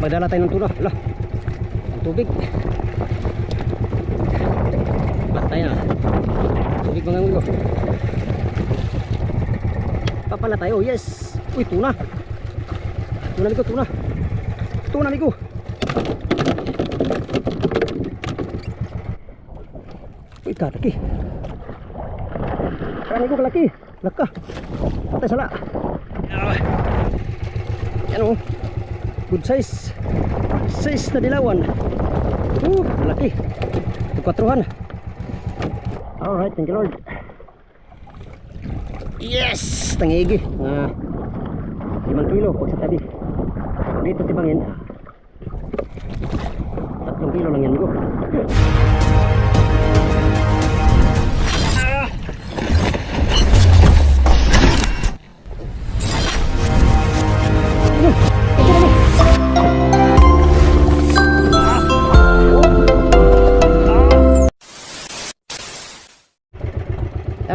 Magdala tayo ng tuna. Wala, ang tubig patay na. Tubig mga amigo. Papala tayo. Yes. Uy, tuna. Tuna amigo, tuna. Tuna amigo. Uy, kalaki. Saan amigo, kalaki. Laka. Patay sala. Yan o. Good size. Size na dilawan. Malaki. Pagkatruhan. Alright, thank you Lord. Yes! Tangigi. 5 kilo pag sa tabi. Dito tibangin. 3 kilo lang yan ko.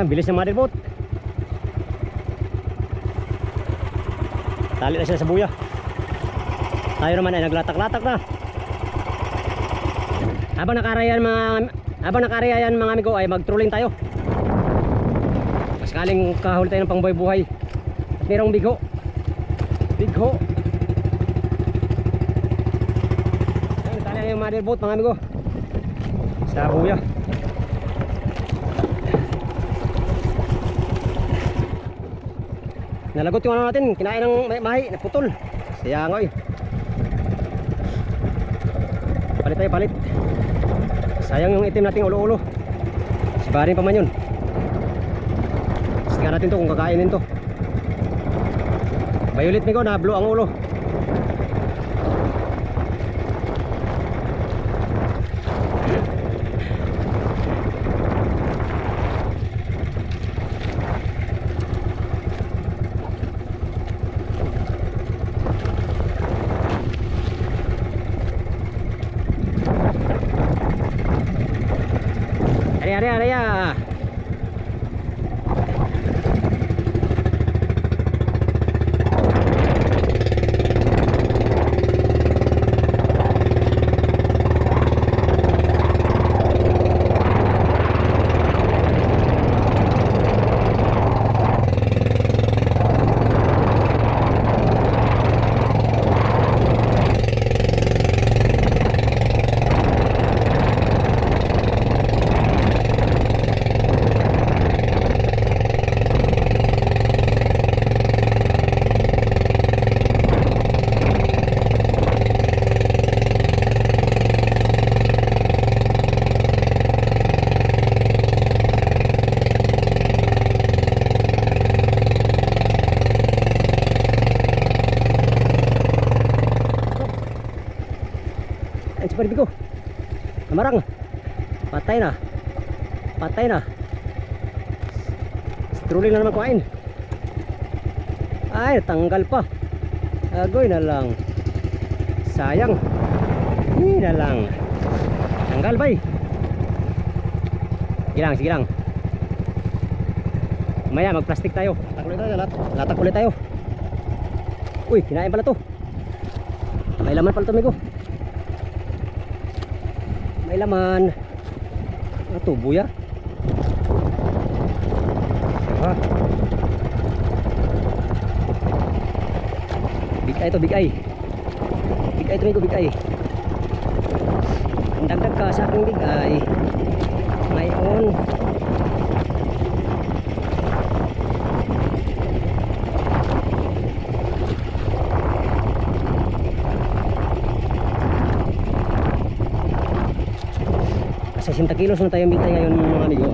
Bilis ng mother boat. Tali na siya sa buya. Tayo naman ay naglatak-latak na. Habang nakarayan mga amigo ay mag-trolling tayo. Sakaling kahuli tayo ng pangbuhay-buhay. At mayroong bigho. Bigho. Tali na yung mother boat mga amigo. Sa buya. Nalagot yung ano natin, kinain ng mahi, naputol. Sayangoy. Palit tayo, palit. Sayang yung itim nating ulo-ulo. Sibarin pa man yun. Tingnan natin to kung kakainin to. Violet migo, na blue ang ulo. Area. Bigo. Kamarang. Patay na. Strolling na naman kuhain. Ay, tanggal pa. Agoy na lang. Sayang. Hindi na lang. Tanggal bay. Sige lang. Maya mag-plastic tayo. Latak ulit tayo. Uy, kinain pala to. May laman pala to amigo. May laman. Ito, buya. Big eye to, big eye. Big eye to, amigo, big eye. Ang dagdag ka sa aking big eye. Ngayon. Sa 60 kilos na tayong bitay ngayon mga amigo.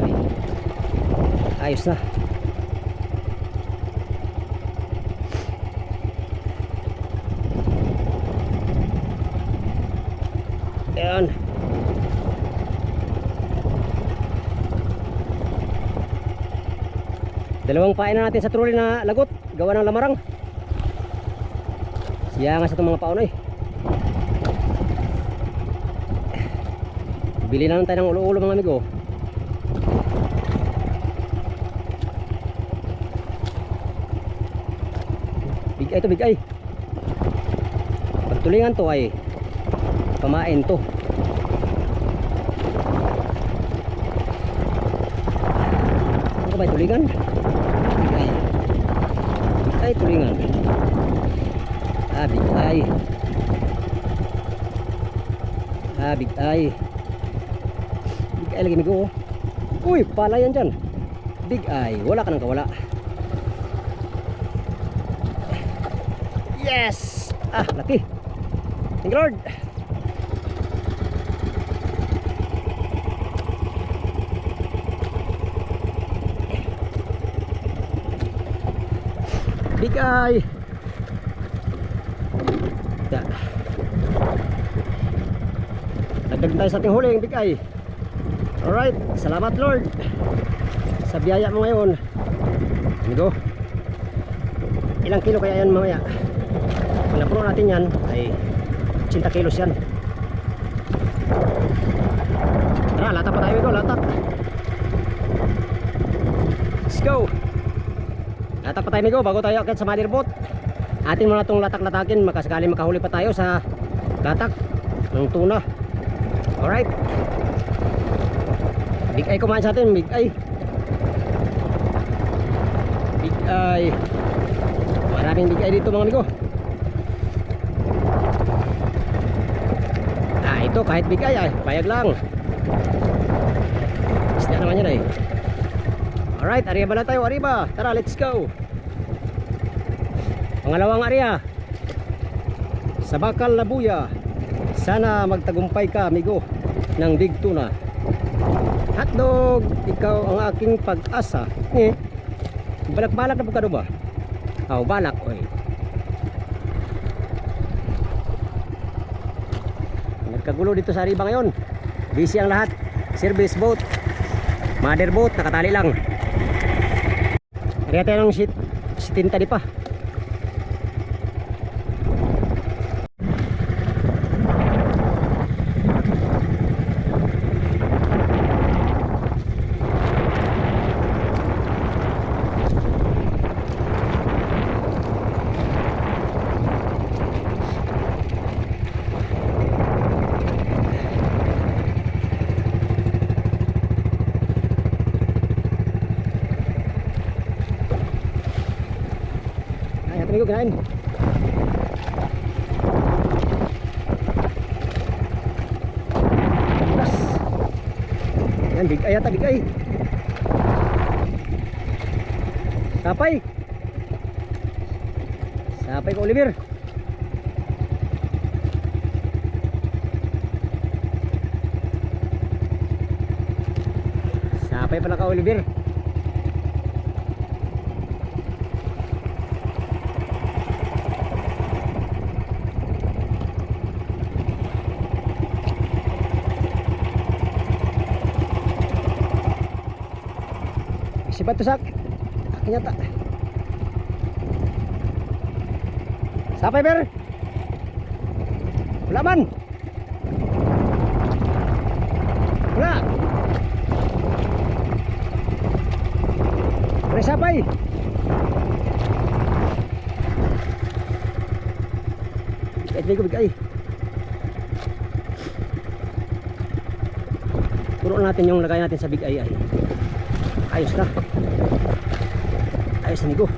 Ayos na. Ayan. Dalawang pain na natin sa trolley na lagot. Gawa ng lamarang. Siya nga sa itong mga paon ay. Bili na lang tayo ng ulo-ulo mga amigo. Big eye to, big eye. tulingan to ay pamain to. Ano ba tulingan? Ay tulingan. Big eye. Big eye. Big eye lagi migo. Uy, pala yan dyan. Big eye, wala ka nang kawala. Yes! Laki. Thank you Lord. Big eye. Dagdag tayo sa ating huling big eye. Alright, salamat Lord sa biyaya mo ngayon. Amigo, ilang kilo kaya yan mamaya? Pag napuno natin yan ay 80 kilos yan. Tara, latak pa tayo amigo, latak. Let's go. Latak pa tayo amigo bago tayo akit sa mother boat. Atin muna itong latak-latakin, makasakali makahuli pa tayo sa latak ng tuna. Alright, big eye kumain sa atin, big eye. Big eye. Maraming big eye dito mga amigo. Ito kahit big eye ay payag lang. Isda naman yan ay. Alright, arriba na tayo, arriba. Tara, let's go. Pangalawang area sa Bakal na Buya. Sana magtagumpay ka amigo ng big tuna. Hotdog, ikaw ang aking pag-asa. Balak-balak na po ka ba? Balak oy. Nagkagulo dito sa Arriba ngayon. Busy ang lahat. Service boat, mother boat, nakatali lang. Kaya tayo ng sitinta di pa. Amigo, kinain. Plus. Yan, big eye ata, big eye. Sapay. Sapay ko, Oliver. Sapay pala ka, Oliver. Sipat to sak. Akin yata. Sapay ber. Wala man. Wala. Pre sapay. Bigay ko bigay. Puro natin yung lagay natin sa big eye. Ayos na. Ayos amigo.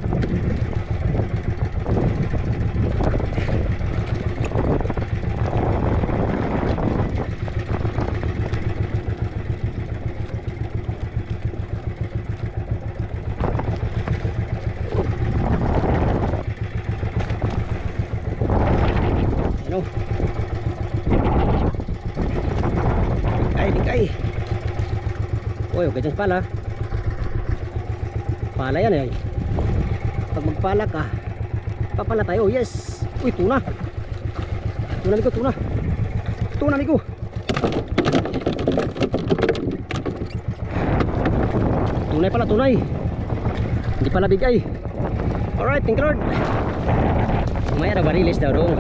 Ano? Bigay. Uy, okay dyan pala. Pala yan eh. Pag magpala ka, papala tayo. Yes. Uy, tuna. Tuna amigo, tuna. Tuna amigo. Tunay pala, tunay. Hindi pala big eye. Alright, thank you Lord. Maya na barilis daw dong.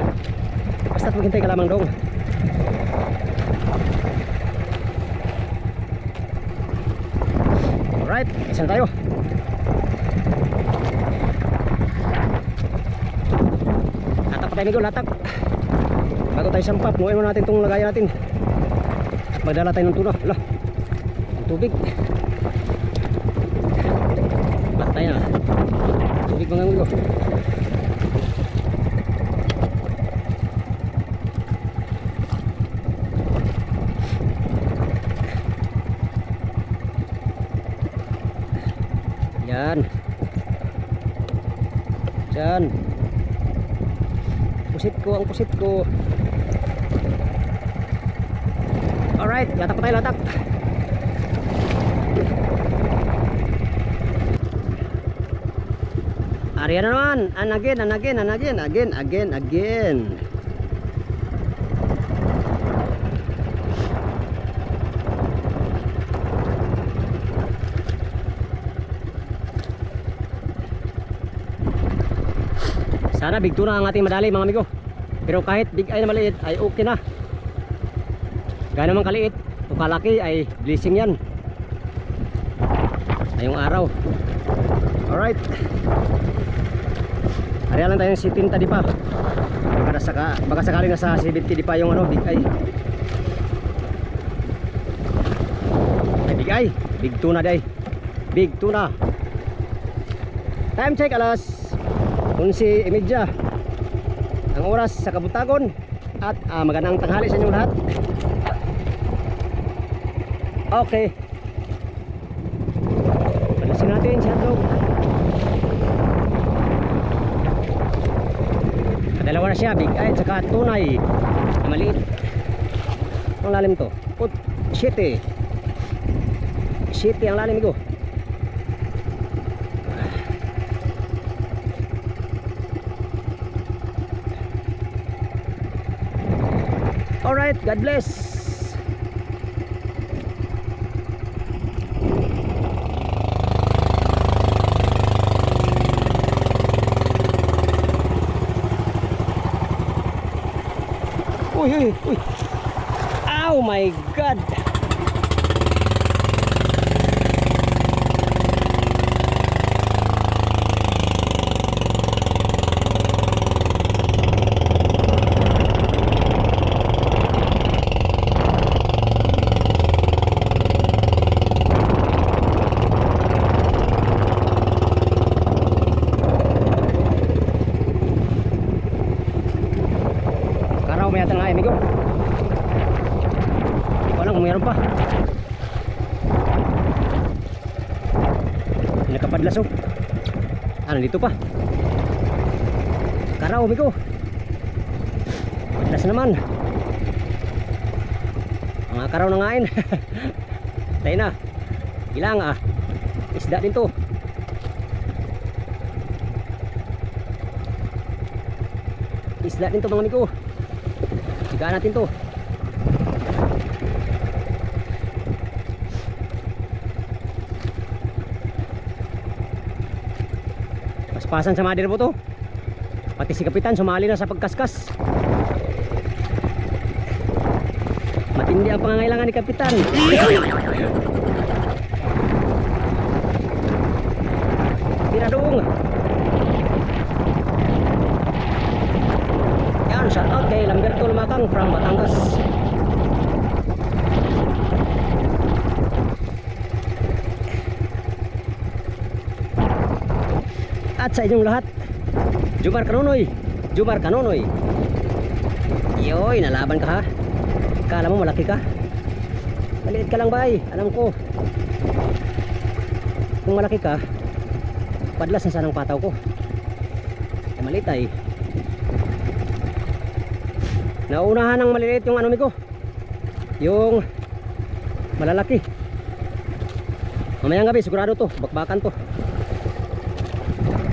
Basta't maghintay ka lamang dong. Alright, isa na tayo. Latak pa tayo amigo, latak. bago tayo sampap, nuhin mo natin itong lagayan natin at magdala tayo ng tuna. Wala, ang tubig batay na tubig mga amigo. Yan dyan, pusit ko, ang pusit ko. Alright, latak pa tayo, latak. Ariyan na naman, and again. Sana big tuna ang ating madali mga amigo. Pero kahit big eye na maliit ay okay na. Gano'n man kaliit o kalaki ay blessing yan ngayong araw. Alright, ariyan lang tayong 70 di pa. Baka sakaling nasa 70 di pa yung ano, big eye. Ay, big eye, big tuna day. Big tuna. Time check alas 11:30 ang oras sa Kabutagon. At magandang tanghali sa inyong lahat. Okay, palisin natin si hotdog. Kadalawa na siya, big eye at saka tunay na maliit. Ang lalim to, 7 ang lalim ko. Alright, God bless. Uy. Oh my God. May ata nga amigo. Hindi ko alam kung mayroon pa. Nakapadlas oh. Nandito pa. Karaw amigo. Padlas naman. Mga karaw na ngain. Tayo na. Ilang isda din to. Isda din to mga amigo. Sigaan natin to. Paspasan sa mother po to. Pati si kapitan sumali na sa pagkaskas. Matindi ang pangangailangan ni kapitan. Tiradong. Shout out kay Lamberto Lumakang from Batangas. At sa inyong lahat, Jumar Kanonoy. Yoy, nalaban ka ha. Kala mo malaki ka. Maliit ka lang bay, alam ko. Kung malaki ka, padlas na sanang pataw ko. Maliit ay nauunahan ng maliliit yung ano amigo, yung malalaki. Mamayang gabi sigurado to, bakbakan to,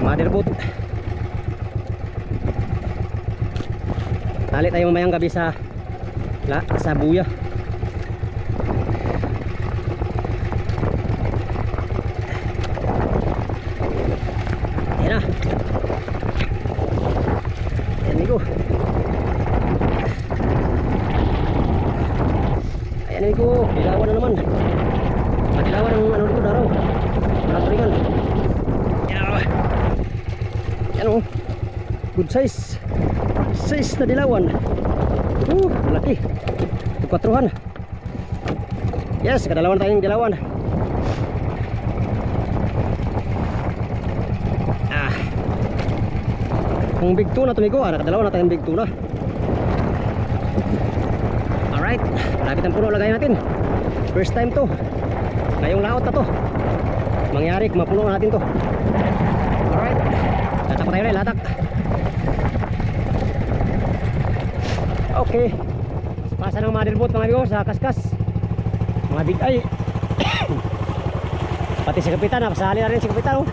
motherboat. Tali tayo mamayang gabi sa buya. Yan na. Yan amigo. Ayan amigo, dilawan na naman. Madilawan ang ano dito daraw. Nakatulingan. Yan o. Good size. Size na dilawan. Malaki. Kwatruhan. Yes, kadalawan tayong dilawan. Kung big tuna tumigo, nakadalawa na tayong big tuna. Alright, malapit ang puno lagay natin. First time to. Ngayong laot na to. Mangyari kung mapuno natin to. Alright, latak pa tayo ulit, latak. Okay, pasa ng motherboard mga amigo sa kaskas. Mga big ay. Pati si kapitan, nakasali na rin si kapitan, oh.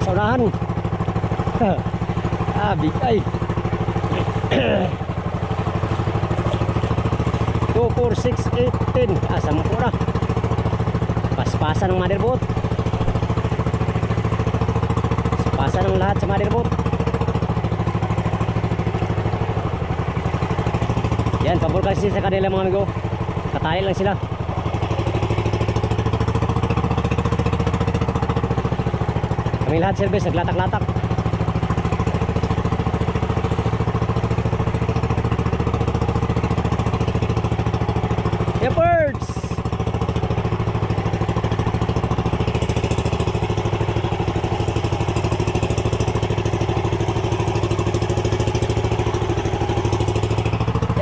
Sa unahan. Big ay. 2, 4, 6, 8, 10. 10 na. Paspasan ng motherboard. Paspasan ng lahat sa motherboard. Yan, pabor kasi sa kanila mga amigo. Katali lang sila. Kami lahat service, naglatak-latak. Shepherds!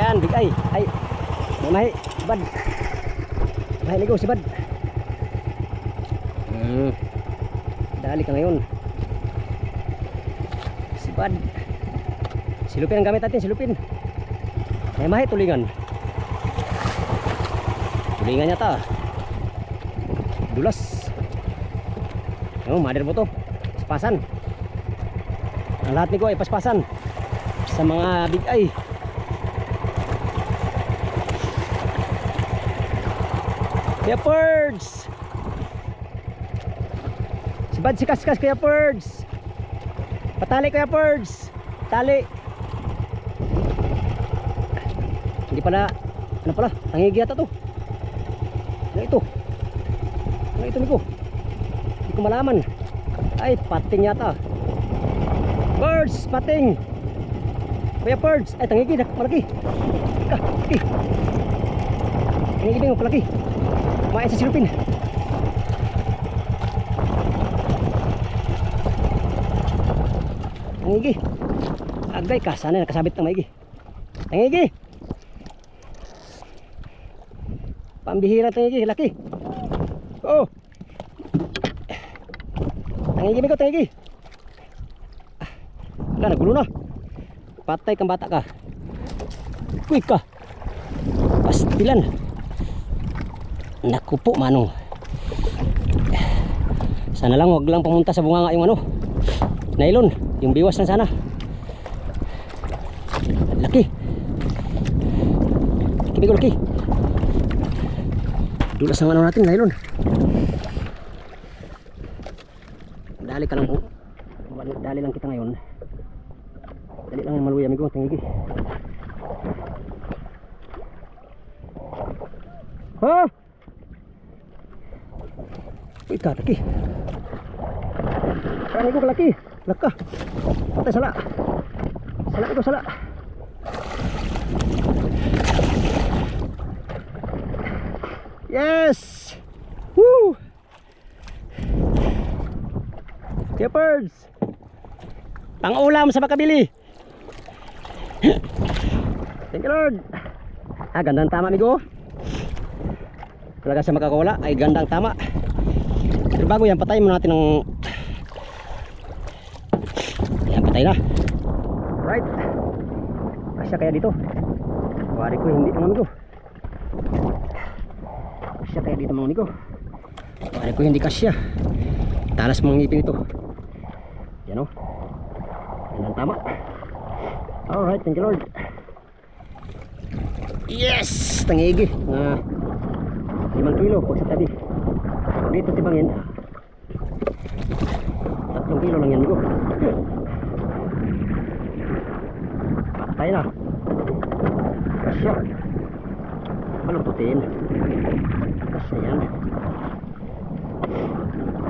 Yan, big ay. Ay, mamahi, si Bad. Mamahi ligo si Bad. Dali ka ngayon. Si Bad. Silupin ang gamit natin, silupin. May mahi, tulingan. Tulingan niya ta. Dulas. Mother mo to. Paspasan. Ang lahat ni ko ay paspasan. Sa mga big eye. Shepherds! Si Bad si kaskas kaya Shepherds. Patali kaya Shepherds. Tali. Hindi pala. Ano pala? Tangigi yata to. Ano ito? Ano ito Miko? Hindi ko malaman. Ay, pating yata. Birds, pating. Kuya birds. Ay, tangigi, malaki. Malaki. Tangigi bingo, malaki. Kumain sa silupin. Tangigi. Agay ka, sana nakasabit ng maigi. Tangigi. Pambihira tangigi, laki. Oh. Tangigi Miko, tangigi. Wala, nagulo na. Patay kang bata ka. Quick ka. Pastilan. Naku po, manong. Sana lang wag lang pumunta sa bunganga yung ano, nylon, yung biwas na sana. Laki. Laki Miko, laki. Dulas ng ano natin, nylon. Dali ka lang po. Dali lang kita ngayon. Dali lang ang maluya amigo, tingigi. Ha? Uy ka, laki. Sala amigo, laki. Laka. Patay sala. Sala amigo, sala. Yes! Woo! Shepherds! Pang-ulam sa makabili. Thank you Lord. Gandang tama amigo. Talaga sa makakawala ay gandang tama. Pero bago yan, patayin mo natin ng... Yan, patay na. Right. Kasya kaya dito. Wari ko hindi mga amigo. Kasya kaya dito mga amigo. Wari ko hindi kasya. Talas mga ngipin ito. Yan o. Gandang tama. Alright, thank you Lord. Yes! Tangigi. 5 kilo po sa tabi. Dito tibangin 3 kilo lang yan amigo. Patay na. Kasya. Malututin. Kasya yan.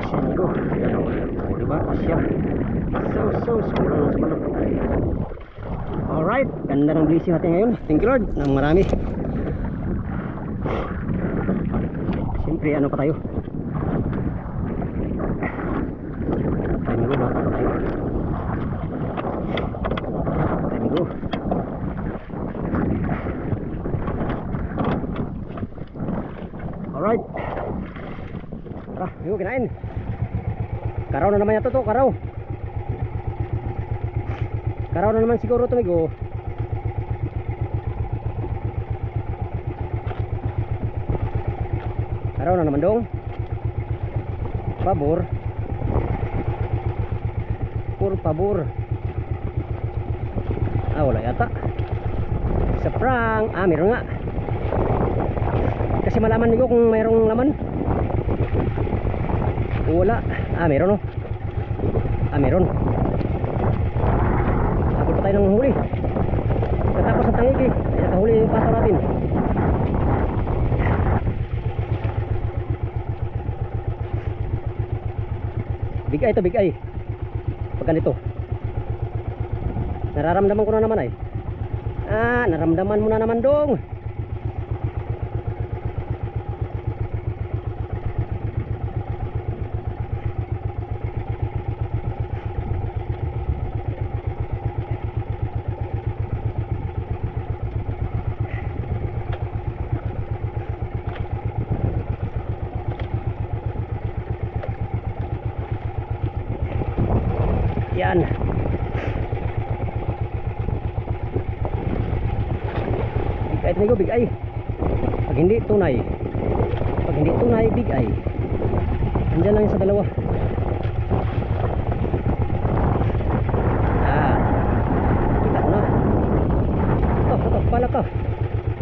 Kasya amigo. Yan o. Diba? Kasya. So, kurang sa balot. Alright, ganda ng blessing natin ngayon. Thank you Lord, ng marami. Siyempre ano pa tayo, time go, bata pa tayo. Time go. Alright, tara, yung kinain. Karaw na naman yato to, karaw. Karaw na naman siguro to, migo. Karaw na naman dong. Pabor. Por pabor. Wala yata. Sa prang. Meron nga. Kasi malaman niyo kung mayroong laman. Wala. Meron no. Meron. Habol pa tayo ng huli. Katapos ng tangigi, nakahuli yung pato natin. Bigay to, bigay. Pag ganito, nararamdaman ko na naman ay. Naramdaman mo na naman dong. Yan. Bigay ito, bigay. Pag hindi tunay, bigay. Andiyan lang yung sa dalawa. Kita ko na. Ito, pala ka.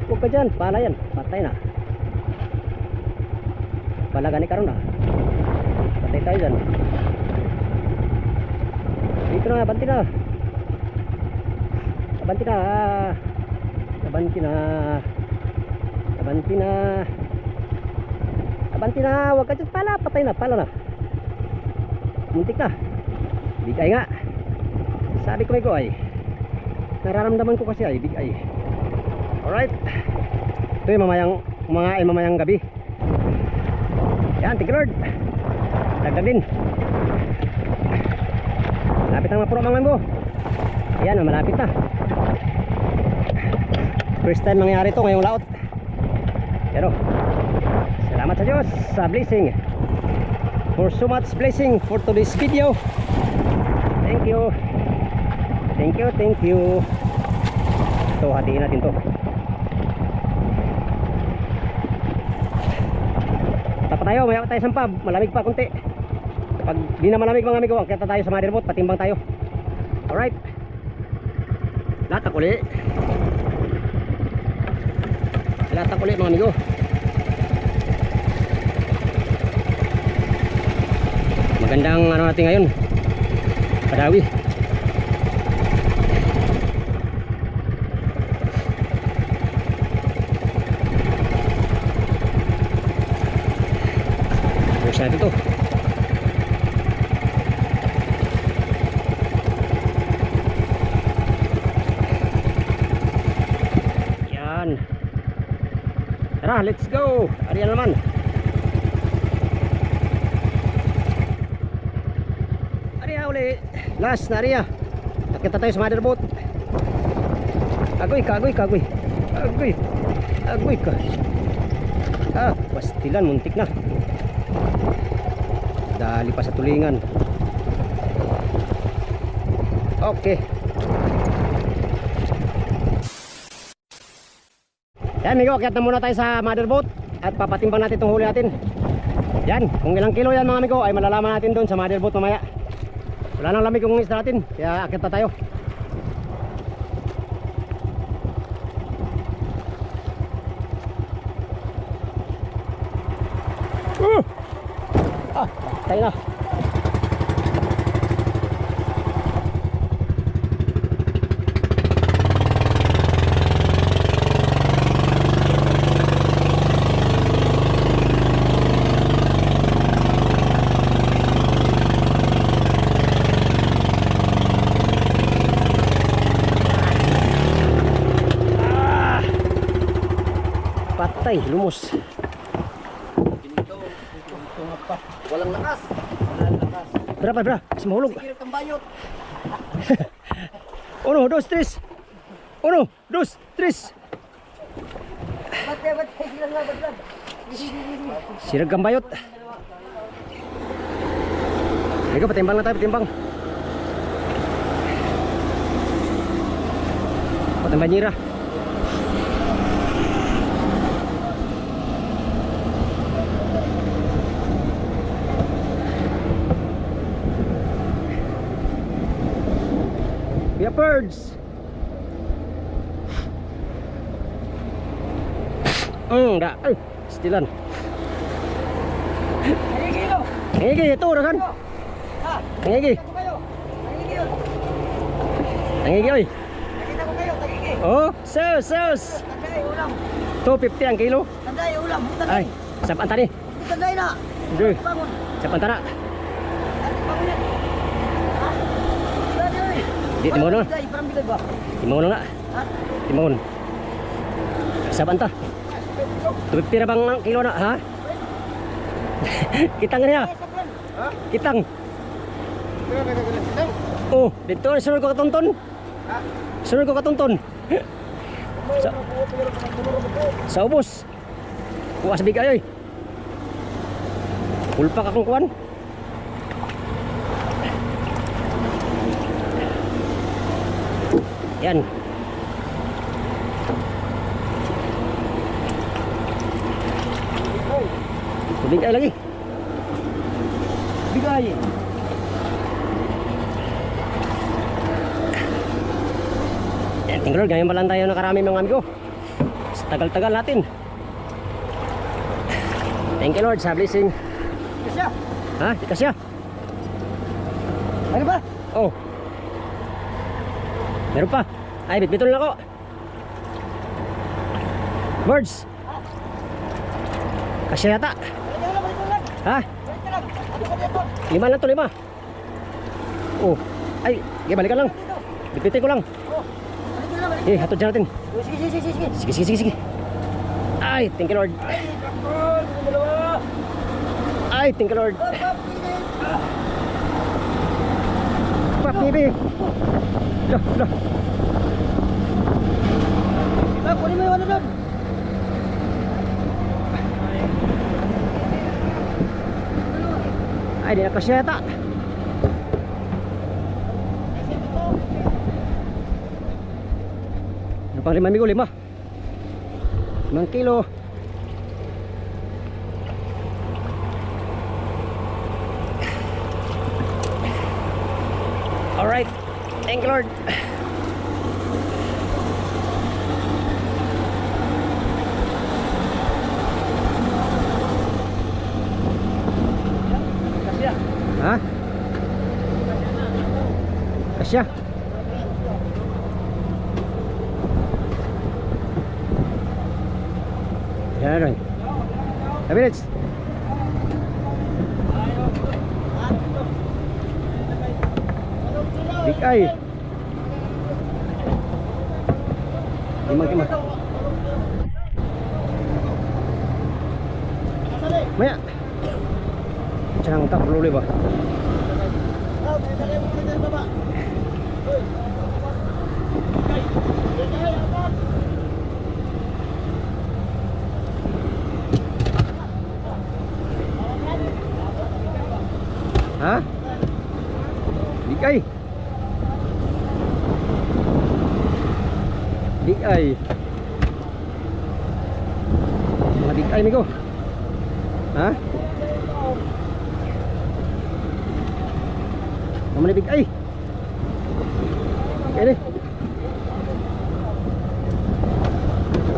Huwag ka dyan, pala yan. Patay na. Pala gani karon na. Patay tayo dyan. Dito na, abanti na. Abanti na. Abanti na. Abanti na. Abanti na. Huwag ka dyan pala. Patay na. Pala na. Muntik na. Bigay nga. Sabi ko may go ay. Nararamdaman ko kasi ay. Bigay. Alright. Ito yung mamayang gabi. Yan. Thank you Lord. Dagdag din. Malapit ang mapuro mga mo. Ayan, malapit na. First time nangyari ito ngayong laot. Pero salamat sa Diyos sa blessing. For so much blessing for today's video. Thank you. Thank you, thank you. Ito, hatiin natin to. Tapos tayo, maya tayo sampab. Malamig pa konti. Pag di na malamig mga amigo, kita tayo sa motherboard, patimbang tayo. Alright. Latak uli. Latak uli mga amigo. Magandang ano natin ngayon, Padawi. Buksan natin ito. Tara, let's go. Ariya naman. Ariya uli. Last na Ariya. Nakita tayo sa motherboard. Agoy ka, agoy ka, agoy. Agoy. Agoy ka. Pastilan, muntik na. Dali pa sa tulingan. Okay. Yan amigo, akyat na muna tayo sa motherboard at papatimbang natin itong huli natin. Yan, kung ilang kilo yan mga amigo ay malalaman natin doon sa motherboard mamaya. Wala nang lamig yung isda natin, kaya akyat na tayo. Tayo na. Patay, lumos. Walang lakas. Walang lakas. Berapa, bra? Mas mahulog. Sige, kambayot. 1, 2, 3. 1, 2, 3. Ba't sila nga, ba't? Sirag gambayot. Ikaw, patimbang lang tayo, patimbang. Patimbang nyira. Kuya Birds. Dah. Ay, stilan. Ngigi, ito, rakan. Ngigi. Ngigi, oy. Nakita ko kayo, tagigi. Oh, sus. Tanday, ulam. 250 ang kilo. Tanday, ulam. Ay, sapan tani. Tanday na. Hindi. Bangun. Sapan tana. Bangun yan. Ha? Tanday. Di, timahon na. Tanday, parang bilay ba? Timahon na. Ha? Timahon. Sapan ta. 250 na bang ang kilo na, ha? Kitang niya. Ha? Kitang. Kitang? Oh, dito sunod ko katonton. Ha? Sunod ko katonton. Sa ubos. Kuha sa bigay, oy. Pulpak akong kuwan. Yan. Bigay lagi. Bigay. Yan, tingnan, ganyan pa lang tayo nakarami mga amigo. Sa tagal-tagal natin. Thank you Lord sa blessing. Kasya. Ha? Di kasya? Ano ba? Oh. Meron pa. Ay, bitbiton lang ako. Birds. Kasya yata. Ha? 5 lang to, 5. Oh. Ay, balikan lang. Bitbitin ko lang. Hatod dyan natin. Sige. Ay, thank you Lord. Ay, thank you Lord. Pap, baby. Loh. Kunin mo yung ano doon. Ay, di na kasya yata. Ano pang 5 amigo, 5 kilo. Alright, thank you Lord. Ha? Kasya. Yan rin. 5 minutes. Big eye. Gimana? Maya. Jangan tak perlu lewat. Ha? Big eye. Big eye. Mga big eye amigo. Ha? Naman big eye. Okay deh.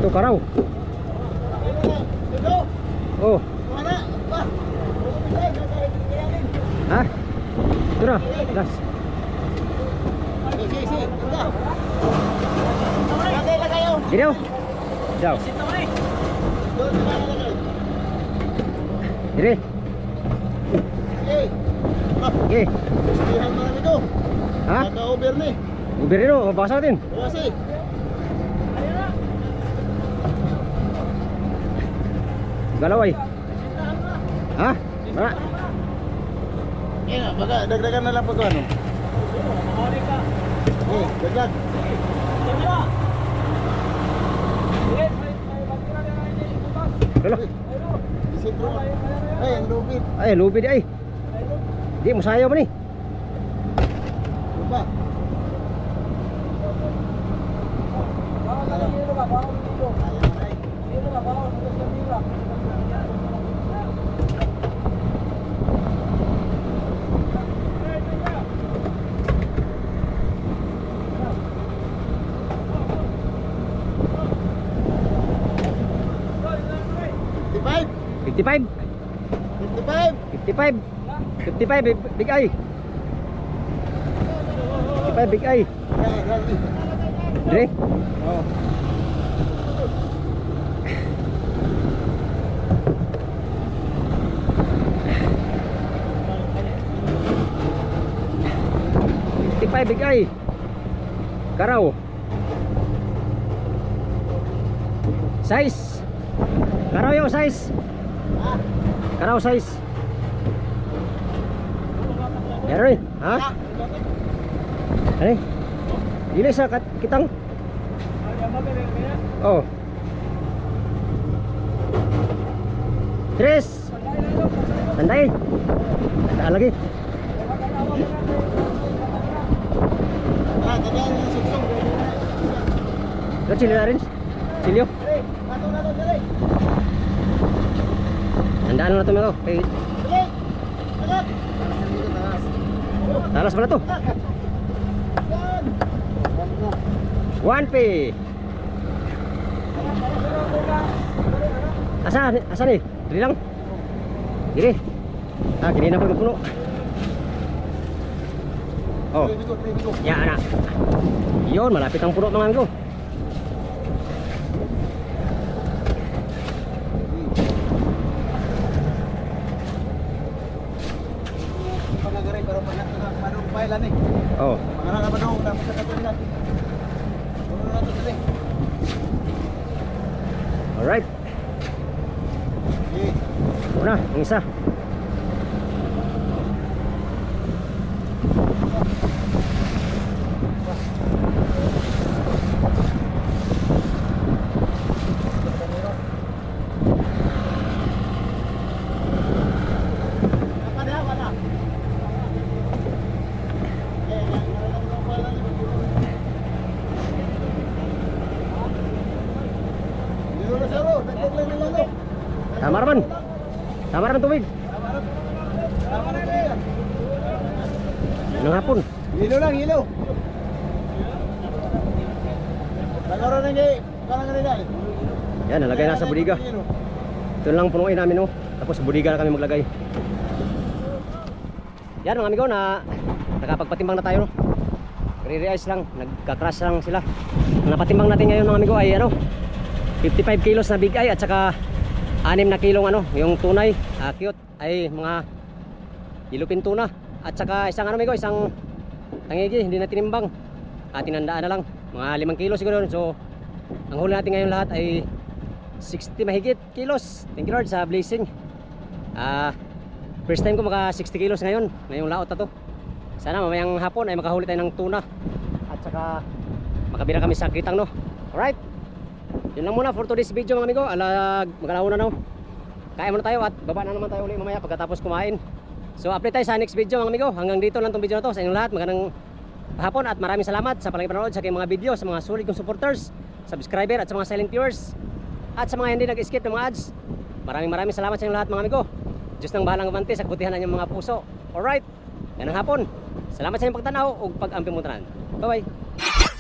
Ito karaw. Oh. Ha? Ito na. Las. Dito. Jauh. Dire. Okay. Ha? Naka-over na eh. Uber rin o, mabasa natin. Kasi. Galaw ay. Ha? Wala. Baka dagdagan na lang po ito ano. Dagdag. Galaw. Isipro. Ay, ang lubid. Ay, lubid ay. Di mo sayaw ba ni? Lupa. Five. 55. 55. 55. 55 big eye. 55 big eye. Dire. Oh. Big eye. Karaw. Size. Karaw yo size. Karaw size. Meron ha? Ano? Dili sa kitang. Oh. Tres. Tandai. Tandaan lagi. Ganyan yung suksong. Ito chili na rin. Chilio. Dali. Tandaan na ito mga ko. Okay. Dali. Agad. Talas pala to. 1P. Asa ni? Dili lang. Dili. Gini na po yung puno. Oh. Ya anak. Yun, malapit ang puno mga amigo. Panagaray pero panong pailan eh. Oh. Pangarang apa dong dapat sa katulian. Puno na ito dali. Alright. Una, ang isa. Tama naman. Tama naman tubig. Nang hapon. Hilo lang, hilo. Nagkaroon na niya, parang ganun na. Yan, nalagay na sa budiga. Ito lang punuin namin, oh. Tapos sa budiga na kami maglagay. Yan mga amigo, nakapagpatimbang na tayo, no. Re-ice lang, nagka-crash lang sila. Ang napatimbang natin ngayon mga amigo ay 55 kilos na big eye at saka 6 na kilong yung tunay, cute ay mga yellowfin tuna at saka isang isang tangigi hindi na tinimbang at tinandaan na lang mga 5 kilos siguro. So ang huli natin ngayon lahat ay 60 mahigit kilos. Thank you Lord sa blessing. First time ko maka 60 kilos ngayong laot na to. Sana mamayang hapon ay makahuli tayo ng tuna at saka makabira kami sa kitang, no. Alright, yun lang muna for today's video mga amigo. Magkalauna na, no. Kaya muna tayo at baba na naman tayo ulit mamaya pagkatapos kumain. So update tayo sa next video mga amigo. Hanggang dito lang tong video na to. Sa inyong lahat magandang hapon at maraming salamat sa palagi panonood sa aking mga video, sa mga sulit kong supporters, subscriber at sa mga silent viewers at sa mga hindi nag-skip ng mga ads. Maraming salamat sa inyong lahat mga amigo. Diyos nang bahalang gumante sa kabutihan ng inyong mga puso. Alright, yan ang hapon. Salamat sa inyong pagtanaw o pag-amping mo tanan. Bye bye.